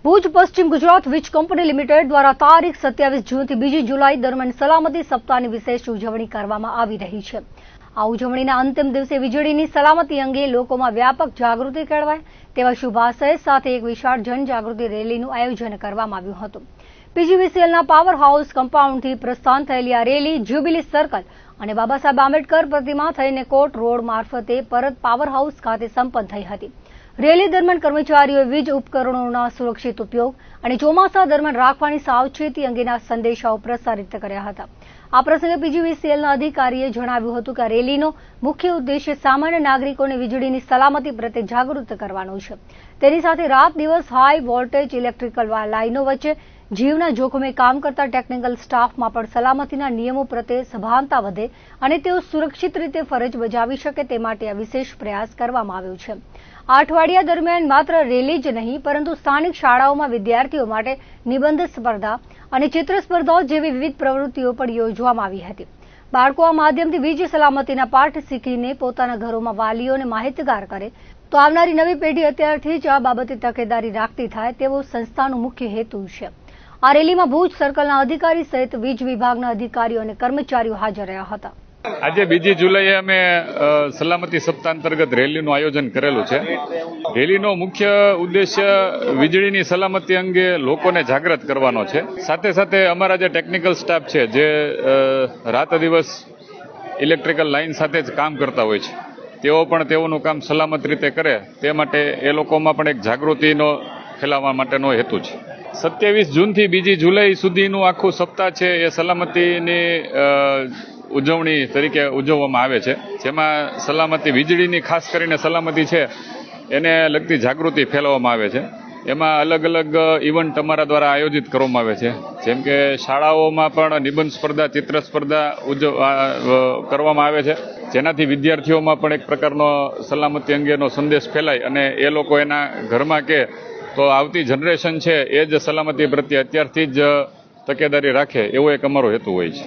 ભુજ પશ્ચિમ ગુજરાત વીજ company limited દ્વારા તારીખ 27 જૂનથી 2 જુલાઈ દરમિયાન સલામતી સપ્તાહની વિશેષ ઉજવણી કરવામાં આવી રહી છે। આ ઉજવણીના અંતિમ દિવસે વીજળીની સલામતી અંગે લોકોમાં વ્યાપક જાગૃતિ કેળવાય તેવા શુભાશય સાથે એક વિશાળ જનજાગૃતિ રેલીનું આયોજન કરવામાં આવ્યું હતું। પીજીવીસીએલના પાવર હાઉસ કમ્પાઉન્ડથી પ્રસ્થાન થયેલી આ રેલી જ્યુબિલી સર્કલ અને બાબા સાહેબ આંબેડકર પ્રતિમા થઈને કોટ રોડ મારફતે પરત પાવર હાઉસ ખાતે સંપન્ન થઈ હતી। રેલી દરમિયાન કર્મચારીઓએ વીજ ઉપકરણોના સુરક્ષિત ઉપયોગ અને ચોમાસા દરમિયાન રાખવાની સાવચેતી અંગેના સંદેશાઓ પ્રસારિત કર્યા હતા। આ પ્રસંગે પીજીવીસીએલના અધિકારીએ જણાવ્યું હતું કે રેલીનો મુખ્ય ઉદ્દેશ્ય સામાન્ય નાગરિકોને વીજળીની સલામતી પ્રત્યે જાગૃત કરવાનો છે। તેની સાથે રાત દિવસ હાઈ વોલ્ટેજ ઇલેક્ટ્રિકલ લાઇનો વચ્ચે જીવના જોખમે કામ કરતા ટેકનિકલ સ્ટાફમાં પણ સલામતીના નિયમો પ્રત્યે સભાનતા વધે અને તેઓ સુરક્ષિત રીતે ફરજ બજાવી શકે તે માટે આ વિશેષ પ્રયાસ કરવામાં આવ્યો છે। આ અઠવાડિયા દરમિયાન માત્ર રેલી જ નહીં પરંતુ સ્થાનિક શાળાઓમાં વિદ્યાર્થીઓ માટે નિબંધ સ્પર્ધા અને ચિત્ર સ્પર્ધાઓ જેવી વિવિધ પ્રવૃત્તિઓ પણ યોજવામાં આવી હતી। બાળકો આ માધ્યમથી વીજ સલામતીના પાઠ શીખીને પોતાના ઘરોમાં વાલીઓને માહિતગાર કરે તો આવનારી નવી પેઢી અત્યારથી જ આ બાબતે તકેદારી રાખતી થાય તેવો સંસ્થાનો મુખ્ય હેતુ છે। આ રેલીમાં ભુજ સર્કલના અધિકારી સહિત વીજ વિભાગના અધિકારીઓ અને કર્મચારીઓ હાજર રહ્યા હતા। આજે 2 જુલાઈએ અમે સલામતી સપ્તાહ અંતર્ગત રેલીનું આયોજન કરેલું છે। રેલીનો મુખ્ય ઉદ્દેશ્ય વીજળીની સલામતી અંગે લોકોને જાગૃત કરવાનો છે। સાથે સાથે અમારા જે ટેકનિકલ સ્ટાફ છે જે રાત દિવસ ઇલેક્ટ્રિકલ લાઇન સાથે જ કામ કરતા હોય છે તેઓ પણ તેઓનું કામ સલામત રીતે કરે તે માટે એ લોકોમાં પણ એક જાગૃતિનો ફેલાવવા માટેનો હેતુ છે। 27 જૂનથી 2 જુલાઈ સુધીનું આખું સપ્તાહ છે એ સલામતીની ઉજવણી તરીકે ઉજવવામાં આવે છે, જેમાં સલામતી વીજળીની ખાસ કરીને સલામતી છે એને લગતી જાગૃતિ ફેલાવવામાં આવે છે। એમાં અલગ અલગ ઇવેન્ટ અમારા દ્વારા આયોજિત કરવામાં આવે છે, જેમ કે શાળાઓમાં પણ નિબંધ સ્પર્ધા, ચિત્ર સ્પર્ધા કરવામાં આવે છે, જેનાથી વિદ્યાર્થીઓમાં પણ એક પ્રકારનો સલામતી અંગેનો સંદેશ ફેલાય અને એ લોકો એના ઘરમાં કે તો આવતી જનરેશન છે એ જ સલામતી પ્રત્યે અત્યારથી જ તકેદારી રાખે એવો એક અમારો હેતુ હોય છે।